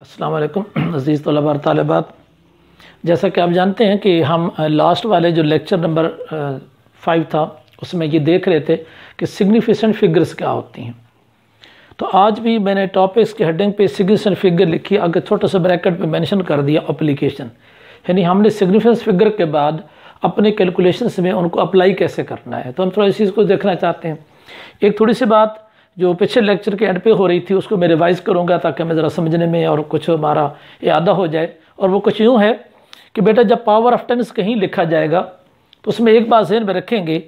अस्सलाम वालेकुम अज़ीज़ तलबा और तालिबात। जैसा कि आप जानते हैं कि हम लास्ट वाले जो लेक्चर नंबर 5 था उसमें ये देख रहे थे कि सिग्निफिकेंट फिगर्स क्या होती हैं। तो आज भी मैंने टॉपिक्स के हेडिंग पे सिग्निफिकेंट फिगर लिखी, आगे छोटा सा ब्रैकेट पे मेंशन कर दिया एप्लीकेशन, यानी हमने सिग्निफिकेंट फिगर के बाद अपने कैलकुलेशंस में उनको अप्लाई कैसे करना है। तो हम थोड़ा इस चीज़ को देखना चाहते हैं। एक थोड़ी सी बात जो पिछले लेक्चर के एंड पे हो रही थी उसको मैं रिवाइज़ करूँगा ताकि हमें ज़रा समझने में और कुछ हमारा यादा हो जाए। और वो कुछ यूँ है कि बेटा जब पावर ऑफ 10 कहीं लिखा जाएगा तो उसमें एक बात ज़हन में रखेंगे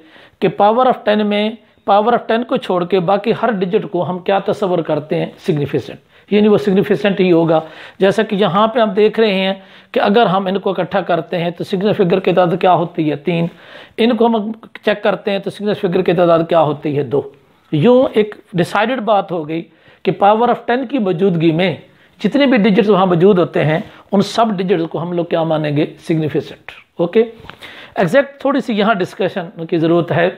कि पावर ऑफ 10 में पावर ऑफ 10 को छोड़ के बाकी हर डिजिट को हम क्या तस्वर करते हैं, सिग्निफिकेंट, यानी वो सिग्निफिकेंट ही होगा। जैसा कि यहाँ पे हम देख रहे हैं कि अगर हम इनको इकट्ठा करते हैं तो सिग्निफिकेंट फिगर की तादाद क्या होती है 3, इनको हम चेक करते हैं तो सिग्निफिकेंट फिगर की तादाद क्या होती है 2। यूँ एक डिसाइडेड बात हो गई कि पावर ऑफ 10 की मौजूदगी में जितने भी डिजिट्स वहाँ मौजूद होते हैं उन सब डिजिट्स को हम लोग क्या मानेंगे, सिग्निफिकेंट। ओके, एग्जैक्ट थोड़ी सी यहाँ डिस्कशन की ज़रूरत है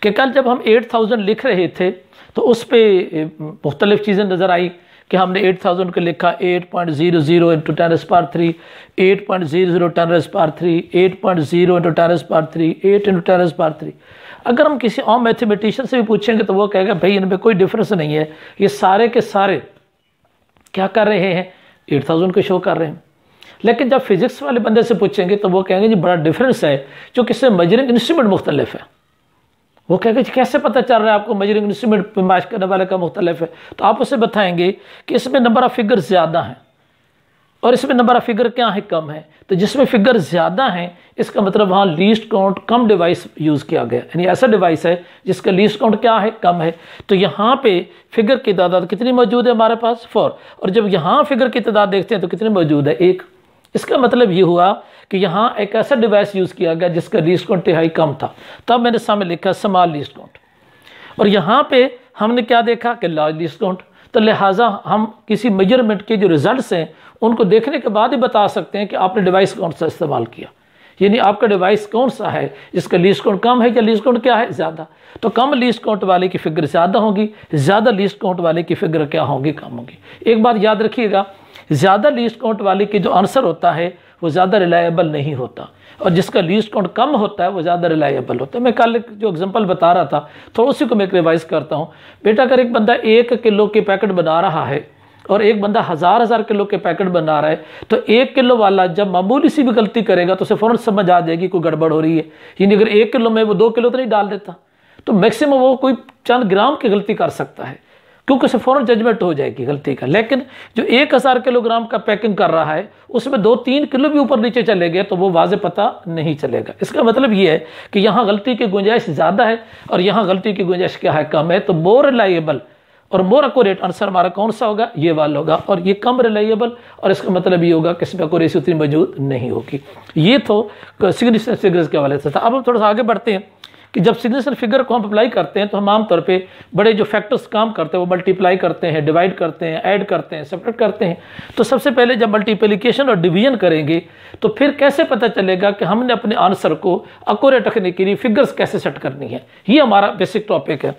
कि कल जब हम 8000 लिख रहे थे तो उस पर मुख्तलिफ चीज़ें नज़र आई कि हमने 8000 को लिखा 8.00 इंटू 10⁻3, 8.00 10⁻3, 8.0 इंटू 10⁻3, 8 इंटू 10⁻3। अगर हम किसी और मैथमेटिशियन से भी पूछेंगे तो वो कहेगा भाई इनमें कोई डिफरेंस नहीं है, ये सारे के सारे क्या कर रहे हैं, 8000 को शो कर रहे हैं। लेकिन जब फिजिक्स वाले बंदे से पूछेंगे तो वो कहेंगे जी बड़ा डिफरेंस है, जो किससे मेजरिंग इंस्ट्रूमेंट मुख्तलिफ है। वो कहेगा जी कैसे पता चल रहा है आपको मेजरिंग इंस्ट्रूमेंट पे मैच करने वाले का मुख्तलिफ है। तो आप उसे बताएंगे कि इसमें नंबर ऑफ फिगर ज़्यादा हैं और इसमें नंबर ऑफ फिगर क्या है, कम है। तो जिसमें फिगर ज़्यादा हैं इसका मतलब वहाँ लीस्ट काउंट कम डिवाइस यूज़ किया गया, यानी ऐसा डिवाइस है जिसका लीस्ट काउंट क्या है, कम है। तो यहाँ पे फिगर की तादाद कितनी मौजूद है हमारे पास 4, और जब यहाँ फिगर की तादाद देखते हैं तो कितनी मौजूद है 1। इसका मतलब ये हुआ कि यहाँ एक ऐसा डिवाइस यूज़ किया गया जिसका लीस्ट काउंट तिहाई कम था, तब मैंने सामने लिखा स्मॉल लीस्ट काउंट। और यहाँ पे हमने क्या देखा कि लार्ज लीस्ट काउंट। तो लिहाजा हम किसी मेजरमेंट के जो रिजल्ट्स हैं उनको देखने के बाद ही बता सकते हैं कि आपने डिवाइस कौन सा इस्तेमाल किया, यानी आपका डिवाइस कौन सा है जिसका लीस्ट काउंट कम है या लीस्ट काउंट क्या है, ज़्यादा। तो कम लीस्ट काउंट वाले की फिगर ज़्यादा होगी, ज़्यादा लीस्ट काउंट वाले की फिगर क्या होगी, कम होगी। एक बात याद रखिएगा, ज़्यादा लीस्ट काउंट वाले की जो आंसर होता है वो ज़्यादा रिलायबल नहीं होता, और जिसका लीस्ट काउंट कम होता है वो ज़्यादा रिलायबल होता है। मैं कल जो एग्जांपल बता रहा था तो उसी को मैं एक रिवाइज करता हूँ। बेटा अगर एक बंदा 1 किलो के पैकेट बना रहा है और एक बंदा हज़ार किलो के पैकेट बना रहा है, तो 1 किलो वाला जब मामूली सी भी गलती करेगा तो उसे फ़ौरन समझ आ जाएगी कोई गड़बड़ हो रही है। यानी अगर 1 किलो में वो 2 किलो तो नहीं डाल देता, तो मैक्सिमम वो कोई चंद ग्राम की गलती कर सकता है क्योंकि उसे फ़ौरन जजमेंट हो जाएगी गलती का। लेकिन जो 1000 किलोग्राम का पैकिंग कर रहा है उसमें 2-3 किलो भी ऊपर नीचे चले गए तो वो वाज़े पता नहीं चलेगा। इसका मतलब ये है कि यहाँ गलती की गुंजाइश ज़्यादा है और यहाँ गलती की गुंजाइश क्या है, कम है। तो मोर रिलायबल और मोर एक्यूरेट आंसर हमारा कौन सा होगा, ये वाला होगा। और ये कम रिलायबल, और इसका मतलब ये होगा कि इसमें एक्यूरेसी उतनी मौजूद नहीं होगी। ये तो सिग्निफिकेंट फिगर्स के हवाले से था। अब हम थोड़ा सा आगे बढ़ते हैं कि जब सिग्निफिकेंट फिगर को हम अप्लाई करते हैं तो हम आमतौर पे बड़े जो फैक्टर्स काम करते हैं वो मल्टीप्लाई करते हैं, डिवाइड करते हैं, ऐड करते हैं, सब्ट्रैक्ट करते हैं। तो सबसे पहले जब मल्टीप्लिकेशन और डिवीजन करेंगे तो फिर कैसे पता चलेगा कि हमने अपने आंसर को एक्यूरेट रखने के लिए फिगर्स कैसे सेट करनी है, ये हमारा बेसिक टॉपिक है।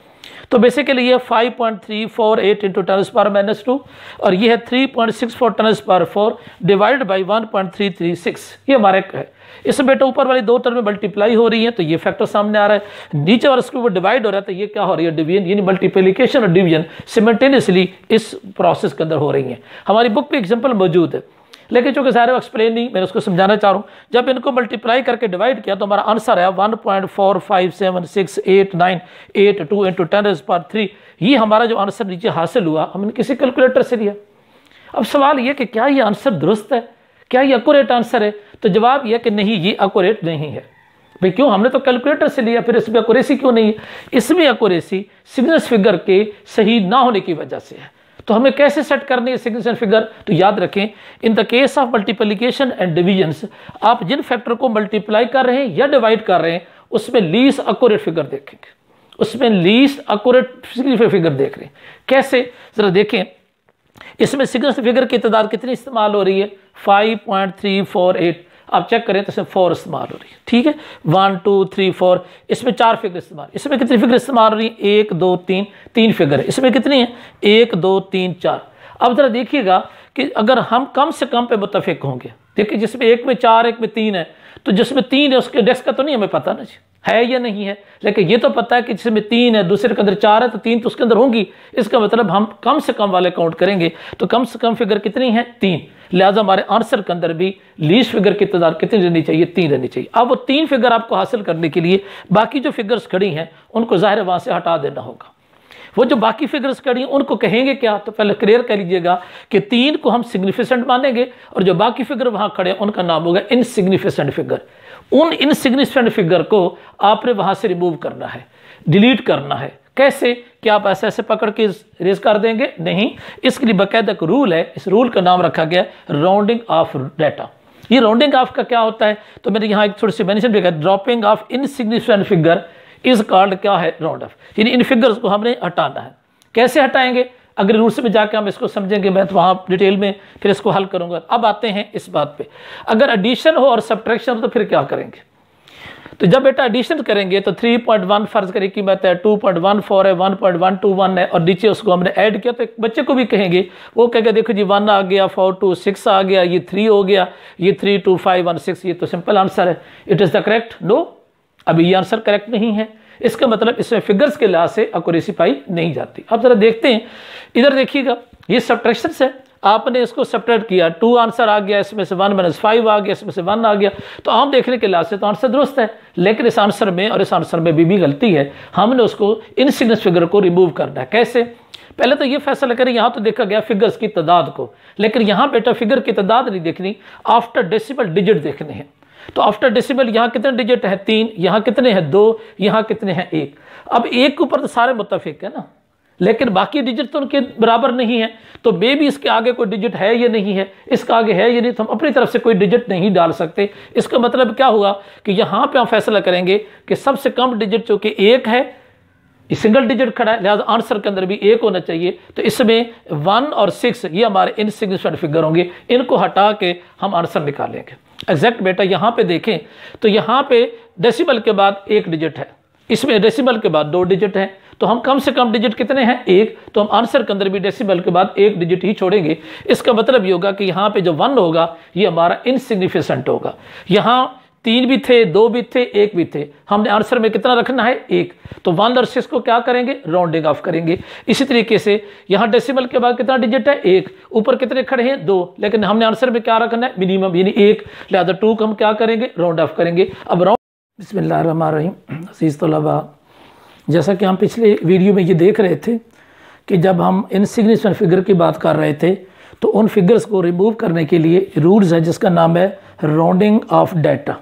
तो बेसिकली ये 5.348 इंटू 10⁻⁻2 और ये है 3.64 10⁻4 डिवाइड बाई 1.336, ये हमारे है। इसमें बेटा ऊपर वाली 2 टर्म में मल्टीप्लाई हो रही है तो ये फैक्टर सामने आ रहा है, नीचे वाला इसके ऊपर डिवाइड हो रहा है तो ये क्या हो रही है, डिवीजन। यानी मल्टीप्लिकेशन और डिवीजन सिमल्टेनियसली इस प्रोसेस के अंदर हो रही है। हमारी बुक पे एग्जांपल मौजूद है, लेकिन चूंकि सारे एक्सप्लेन नहीं, मैं उसको समझाना चाह रहा हूँ। जब इनको मल्टीप्लाई करके डिवाइड किया तो हमारा आंसर है 1.4576892 इंटू 10⁻3। ये हमारा जो आंसर नीचे हासिल हुआ हमने किसी कैलकुलेटर से लिया। अब सवाल ये कि क्या ये आंसर दुरुस्त है, क्या ये एक्यूरेट आंसर है? तो जवाब यह कि नहीं, ये एक्यूरेट नहीं है। भाई क्यों, हमने तो कैलकुलेटर से लिया, फिर इसमें एक्यूरेसी क्यों नहीं है? इसमें एक्यूरेसी सिग्निफिकेंट फिगर के सही ना होने की वजह से है। तो हमें कैसे सेट करनी है सिग्निफिकेंट फिगर? तो याद रखें, in the case of multiplication and divisions, आप जिन फैक्टर को मल्टीप्लाई कर रहे हैं या डिवाइड कर रहे हैं उसमें लीस्ट एक्यूरेट फिगर देखेंगे, उसमें लीस्ट एक्यूरेट सिग्निफिकेंट फिगर देख रहे हैं। कैसे, जरा देखें। इसमें सिग्निफिकेंट फिगर की तादाद कितनी इस्तेमाल हो रही है, 5.348। आप चेक करें तो इसमें 4 इस्तेमाल हो रही है, ठीक है। 1 2 3 4, इसमें 4 फिगर इस्तेमाल। इसमें कितनी फिगर इस्तेमाल हो रही है, 1 2 3 फिगर है। इसमें कितनी है, 1 2 3 4। अब जरा देखिएगा कि अगर हम कम से कम पे मुत्तफिक होंगे, देखिए जिसमें एक में 4 एक में 3 है, तो जिसमें 3 है उसके इंडेक्स का तो नहीं हमें पता ना जी है या नहीं है, लेकिन ये तो पता है कि जिसमें 3 है दूसरे के अंदर 4 है तो 3 तो उसके अंदर होंगी। इसका मतलब हम कम से कम वाले काउंट करेंगे तो कम से कम फिगर कितनी है 3, लिहाजा हमारे आंसर के अंदर भी लीस्ट फिगर की तादाद कितनी रहनी चाहिए 3 रहनी चाहिए। अब वो 3 फिगर आपको हासिल करने के लिए बाकी जो फिगर्स खड़ी हैं उनको ज़ाहिर वहाँ से हटा देना होगा। वो जो बाकी फिगर्स खड़ी हैं उनको कहेंगे क्या, तो पहले क्लियर कर लीजिएगा कि 3 को हम सिग्निफिकेंट मानेंगे और जो बाकी फिगर वहाँ खड़े हैं उनका नाम होगा इनसिग्निफिकेंट फिगर। उन इनसिग्निफिकेंट फिगर को आपने वहाँ से रिमूव करना है, डिलीट करना है। कैसे, क्या आप ऐसे ऐसे पकड़ के रेज कर देंगे? नहीं, इसके लिए बाकायदा एक रूल है, इस रूल का नाम रखा गया राउंडिंग ऑफ डाटा। ये राउंडिंग ऑफ का क्या होता है, तो मैंने यहाँ एक थोड़ी सी मेंशन भी किया, dropping of insignificant figure is called क्या है राउंड ऑफ, यानी इन फिगर्स को हमने हटाना है। कैसे हटाएंगे, अगर रूल्स में जाके हम इसको समझेंगे, मैं तो वहाँ डिटेल में फिर इसको हल करूँगा। अब आते हैं इस बात पे, अगर एडिशन हो और सब्ट्रैक्शन हो तो फिर क्या करेंगे। तो जब बेटा एडिशन करेंगे तो 3.1 फर्ज करें की बात है, 2.14 है, 1.121 है और नीचे उसको हमने ऐड किया, तो एक बच्चे को भी कहेंगे, वो कहेगा देखो जी 1 आ गया, 4 2 6 आ गया, ये 3 हो गया, ये 3 2 5 1 6, ये तो सिंपल आंसर है। It is the correct? No, अभी ये आंसर करेक्ट नहीं है। इसका मतलब इसमें फिगर्स के लिहाज से एक्यूरेसी पाई नहीं जाती। अब जरा देखते हैं, इधर देखिएगा, ये सब्ट्रैक्शन है, आपने इसको सब्ट्रैक्ट किया, 2 आंसर आ गया, इसमें से 1 - 5 आ गया, इसमें से 1 आ गया, तो आम देखने के लिहाज से तो आंसर दुरुस्त है। लेकिन इस आंसर में और इस आंसर में भी गलती है, हमने उसको इनसिग्निफिकेंट फिगर को रिमूव करना है। कैसे, पहले तो ये फैसला करें, यहाँ तो देखा गया फिगर्स की तादाद को, लेकिन यहाँ बेटा फिगर की तादाद नहीं देखनी, आफ्टर डेसिमल डिजिट देखने हैं। तो आफ्टर डेसिमल यहाँ कितने डिजिट है 3, यहाँ कितने हैं 2, यहाँ कितने हैं 1। अब 1 के ऊपर तो सारे मुत्तफिक है ना, लेकिन बाकी डिजिट तो उनके बराबर नहीं है, तो मे भी इसके आगे कोई डिजिट है या नहीं है, इसका आगे है या नहीं, तो हम अपनी तरफ से कोई डिजिट नहीं डाल सकते। इसका मतलब क्या हुआ कि यहाँ पे हम फैसला करेंगे कि सबसे कम डिजिट जो कि 1 है, सिंगल डिजिट खड़ा है, लिहाजा आंसर के अंदर भी 1 होना चाहिए। तो इसमें 1 और 6 ये हमारे इनसिग्निफिकेंट फिगर होंगे, इनको हटा के हम आंसर निकालेंगे। एग्जैक्ट बेटा यहाँ पे देखें तो यहाँ पे डेसिमल के बाद 1 डिजिट है, इसमें डेसिमल के बाद 2 डिजिट हैं, तो हम कम से कम डिजिट कितने हैं 1, तो हम आंसर के अंदर भी डेसिमल के बाद 1 डिजिट ही छोड़ेंगे। इसका मतलब ये होगा कि यहाँ पे जो 1 होगा ये हमारा इनसिग्निफिकेंट होगा। यहाँ 3 भी थे, 2 भी थे, 1 भी थे, हमने आंसर में कितना रखना है 1, तो 1 और 6 को क्या करेंगे राउंडिंग ऑफ करेंगे। इसी तरीके से यहाँ डेसिमल के बाद कितना डिजिट है 1, ऊपर कितने खड़े हैं 2, लेकिन हमने आंसर में क्या रखना है मिनिमम यानी 1, लिहाजा 2 को हम क्या करेंगे राउंड ऑफ करेंगे। अब राउंड बिस्मिल्लाहिर्रहमानिर्रहीम। अज़ीज़ तलबा, जैसा कि हम पिछले वीडियो में ये देख रहे थे कि जब हम इनसिग्निफिकेंट फिगर की बात कर रहे थे तो उन फिगर्स को रिमूव करने के लिए रूल्स है जिसका नाम है राउंडिंग ऑफ डाटा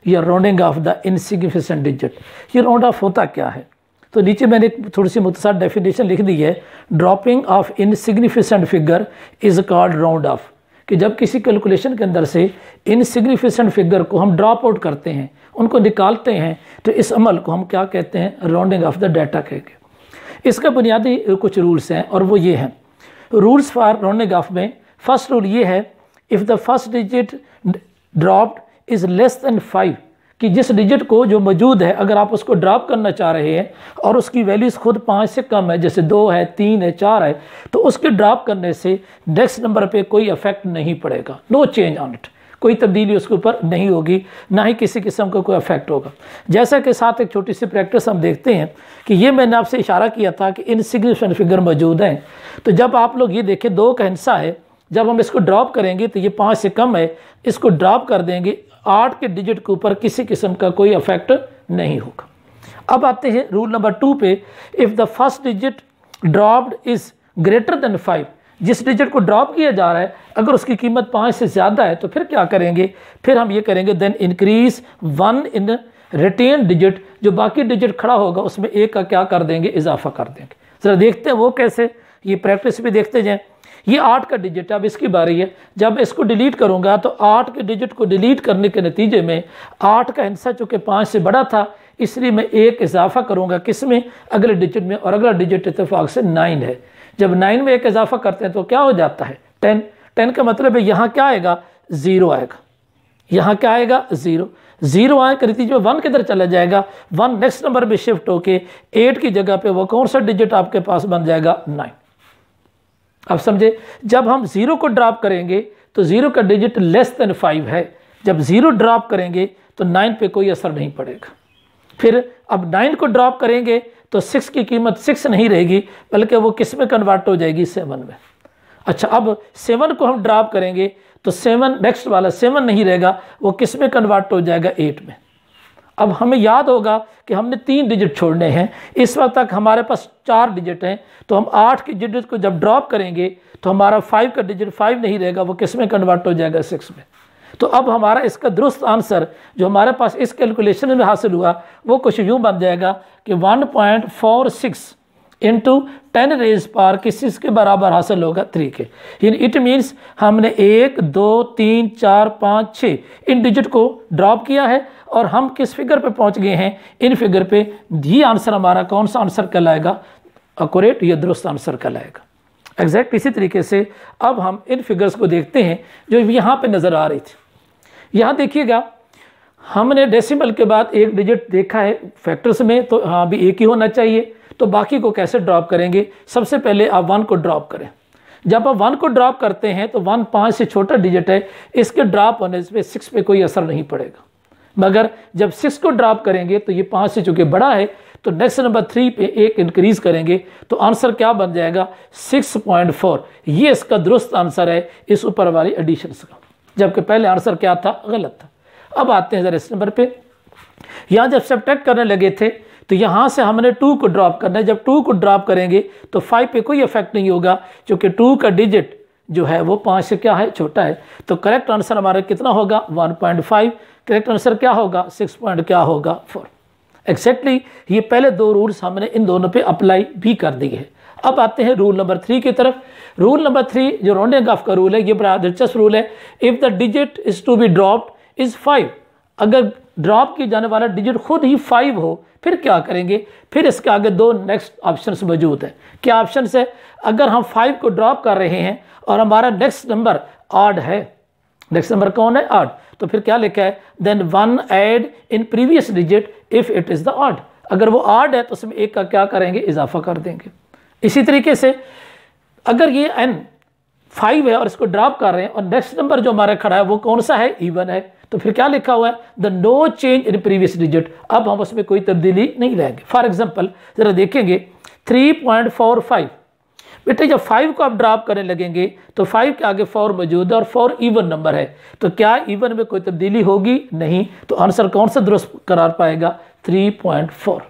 या rounding off the insignificant digit. ये राउंड ऑफ होता क्या है, तो नीचे मैंने थोड़ी सी मुख्तसर डेफिनेशन लिख दी है। Dropping of insignificant figure is called round of, कि जब किसी कैलकुलेशन के अंदर से इनसिग्निफिकेंट फिगर को हम ड्रॉप आउट करते हैं, उनको निकालते हैं, तो इस अमल को हम क्या कहते हैं राउंडिंग ऑफ द डाटा कहेंगे। इसका बुनियादी कुछ रूल्स हैं और वो ये हैं। रूल्स फॉर राउंडिंग ऑफ में फर्स्ट रूल ये है, if the first digit dropped is less than 5, कि जिस डिजिट को जो मौजूद है अगर आप उसको ड्रॉप करना चाह रहे हैं और उसकी वैल्यूज़ खुद 5 से कम है, जैसे 2 है, 3 है, 4 है, तो उसके ड्रॉप करने से नेक्स्ट नंबर पे कोई इफेक्ट नहीं पड़ेगा, नो चेंज ऑन इट, कोई तब्दीली उसके ऊपर नहीं होगी, ना ही किसी किस्म का कोई इफेक्ट होगा। जैसा कि साथ एक छोटी सी प्रैक्टिस हम देखते हैं कि ये मैंने आपसे इशारा किया था कि इनसिग्निफिकेंट फिगर मौजूद हैं, तो जब आप लोग ये देखें 2 का हिस्सा है, जब हम इसको ड्रॉप करेंगे तो ये 5 से कम है, इसको ड्रॉप कर देंगे, 8 के डिजिट के ऊपर किसी किस्म का कोई इफेक्ट नहीं होगा। अब आते हैं रूल नंबर 2 पे, if the first digit dropped is greater than 5, जिस डिजिट को ड्रॉप किया जा रहा है अगर उसकी कीमत 5 से ज़्यादा है तो फिर क्या करेंगे, फिर हम ये करेंगे देन इंक्रीज 1 इन रिटेन डिजिट, जो बाकी डिजिट खड़ा होगा उसमें 1 का क्या कर देंगे इजाफा कर देंगे। ज़रा देखते हैं वो कैसे, ये प्रैक्टिस भी देखते जाएँ। ये 8 का डिजिट, अब इसकी बारी है, जब इसको डिलीट करूंगा तो 8 के डिजिट को डिलीट करने के नतीजे में 8 का हिस्सा चूँकि 5 से बड़ा था, इसलिए मैं 1 इजाफा करूंगा किस में, अगले डिजिट में, और अगला डिजिट इत्तेफाक से 9 है। जब 9 में 1 इजाफा करते हैं तो क्या हो जाता है 10। 10 का मतलब है यहाँ क्या आएगा 0 आएगा, यहाँ क्या आएगा 0। 0 आए के नतीजे में 1 किधर चला जाएगा, 1 नेक्स्ट नंबर में शिफ्ट होके 8 की जगह पे वो कौन सा डिजिट आपके पास बन जाएगा 9। अब समझे, जब हम 0 को ड्रॉप करेंगे तो 0 का डिजिट लेस देन 5 है, जब 0 ड्रॉप करेंगे तो 9 पे कोई असर नहीं पड़ेगा। फिर अब 9 को ड्रॉप करेंगे तो 6 की कीमत 6 नहीं रहेगी, बल्कि वो किस में कन्वर्ट हो जाएगी, 7 में। अच्छा, अब 7 को हम ड्रॉप करेंगे तो 7 नेक्स्ट वाला 7 नहीं रहेगा, वो किस में कन्वर्ट हो जाएगा, 8 में। अब हमें याद होगा कि हमने 3 डिजिट छोड़ने हैं, इस वक्त तक हमारे पास 4 डिजिट हैं, तो हम 8 के डिजिट को जब ड्रॉप करेंगे तो हमारा 5 का डिजिट 5 नहीं रहेगा, वो किस में कन्वर्ट हो जाएगा, 6 में। तो अब हमारा इसका दुरुस्त आंसर जो हमारे पास इस कैलकुलेशन में हासिल हुआ वो कुछ यूँ बन जाएगा कि 1.46 इंटू 10 रेज पावर किस के बराबर हासिल होगा, 3 के। इट मीन्स हमने 1 2 3 4 5 6 इन डिजिट को ड्रॉप किया है और हम किस फिगर पे पहुंच गए हैं, इन फिगर पे। ये आंसर हमारा कौन सा आंसर कहलाएगा, एक्यूरेट या दुरुस्त आंसर कहलाएगा। एग्जैक्ट इसी तरीके से अब हम इन फिगर्स को देखते हैं जो यहाँ पे नज़र आ रही थी। यहाँ देखिएगा, हमने डेसिमल के बाद एक डिजिट देखा है फैक्टर्स में, तो हाँ भी एक ही होना चाहिए, तो बाकी को कैसे ड्रॉप करेंगे। सबसे पहले आप 1 को ड्रॉप करें। जब आप 1 को ड्रॉप करते हैं तो 1 5 से छोटा डिजिट है, इसके ड्रॉप होने से 6 पे कोई असर नहीं पड़ेगा। मगर जब 6 को ड्रॉप करेंगे तो ये 5 से चूँकि बड़ा है, तो नेक्स्ट नंबर 3 पे एक इंक्रीज करेंगे तो आंसर क्या बन जाएगा, 6.4। ये इसका दुरुस्त आंसर है इस ऊपर वाली एडिशंस का, जबकि पहले आंसर क्या था, गलत था। अब आते हैं जरा इस नंबर पे। यहाँ जब सब्ट्रैक्ट करने लगे थे तो यहाँ से हमने 2 को ड्रॉप करना है। जब 2 को ड्रॉप करेंगे तो 5 पे कोई इफेक्ट नहीं होगा, क्योंकि 2 का डिजिट जो है वो 5 से क्या है, छोटा है। तो करेक्ट आंसर हमारा कितना होगा, 1.5। करेक्ट आंसर क्या होगा, 6 पॉइंट क्या होगा, 4। एक्जैक्टली ये पहले 2 रूल्स हमने इन दोनों पे अप्लाई भी कर दिए हैं। अब आते हैं रूल नंबर 3 की तरफ। रूल नंबर 3 जो राउंडिंग ऑफ का रूल है, ये बड़ा दिलचस्प रूल है। If the digit is to be dropped is 5, अगर ड्रॉप की जाने वाला डिजिट खुद ही 5 हो फिर क्या करेंगे। फिर इसके आगे 2 नेक्स्ट ऑप्शंस मौजूद हैं। क्या ऑप्शंस है, अगर हम 5 को ड्रॉप कर रहे हैं और हमारा नेक्स्ट नंबर ऑड है, नेक्स्ट नंबर कौन है, ऑड, तो फिर क्या लिखा है, then 1 add in previous digit if it is the odd. अगर वो ऑड है तो उसमें 1 का क्या करेंगे, इजाफा कर देंगे। इसी तरीके से अगर ये n 5 है और इसको ड्रॉप कर रहे हैं और नेक्स्ट नंबर जो हमारा खड़ा है वो कौन सा है, इवन है, तो फिर क्या लिखा हुआ है, the no change in previous digit. अब हम उसमें कोई तब्दीली नहीं लाएंगे। फॉर एग्जांपल जरा देखेंगे 3.45, बेटे जब 5 को आप ड्रॉप करने लगेंगे तो 5 के आगे 4 मौजूद है और 4 इवन नंबर है, तो क्या इवन में कोई तब्दीली होगी, नहीं। तो आंसर कौन सा दुरुस्त करार पाएगा, 3.4।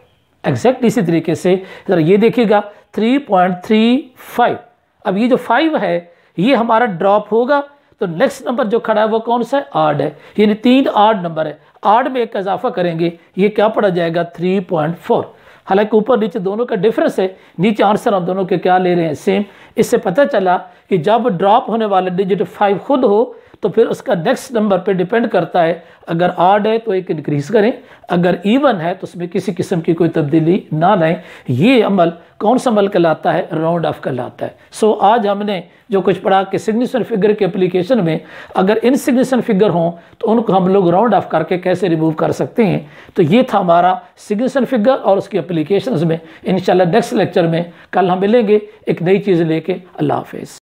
एग्जैक्ट इसी तरीके से जरा ये देखिएगा 3.35। अब ये जो 5 है ये हमारा ड्रॉप होगा तो नेक्स्ट नंबर जो खड़ा है वो कौन सा है, ऑड है, यानी 3 ऑड नंबर है। ऑड में 1 का इजाफा करेंगे, ये क्या पड़ा जाएगा, 3.4। हालांकि ऊपर नीचे दोनों का डिफरेंस है, नीचे आंसर हम दोनों के क्या ले रहे हैं, सेम। इससे पता चला कि जब ड्रॉप होने वाला डिजिट 5 खुद हो तो फिर उसका नेक्स्ट नंबर पे डिपेंड करता है, अगर ऑड है तो 1 इंक्रीज करें, अगर इवन है तो उसमें किसी किस्म की कोई तब्दीली ना लाएं। ये अमल कौन सा अमल कहलाता है, राउंड ऑफ कहलाता है। सो आज हमने जो कुछ पढ़ा कि सिग्निफिकेंट फिगर के एप्लीकेशन में अगर इनसिग्निफिकेंट फिगर हों तो उनको हम लोग राउंड ऑफ करके कैसे रिमूव कर सकते हैं। तो ये था हमारा सिग्निफिकेंट फिगर और उसकी एप्लीकेशंस में। इंशाल्लाह नेक्स्ट लेक्चर में कल हम मिलेंगे एक नई चीज़ लेके। अल्लाह हाफिज़।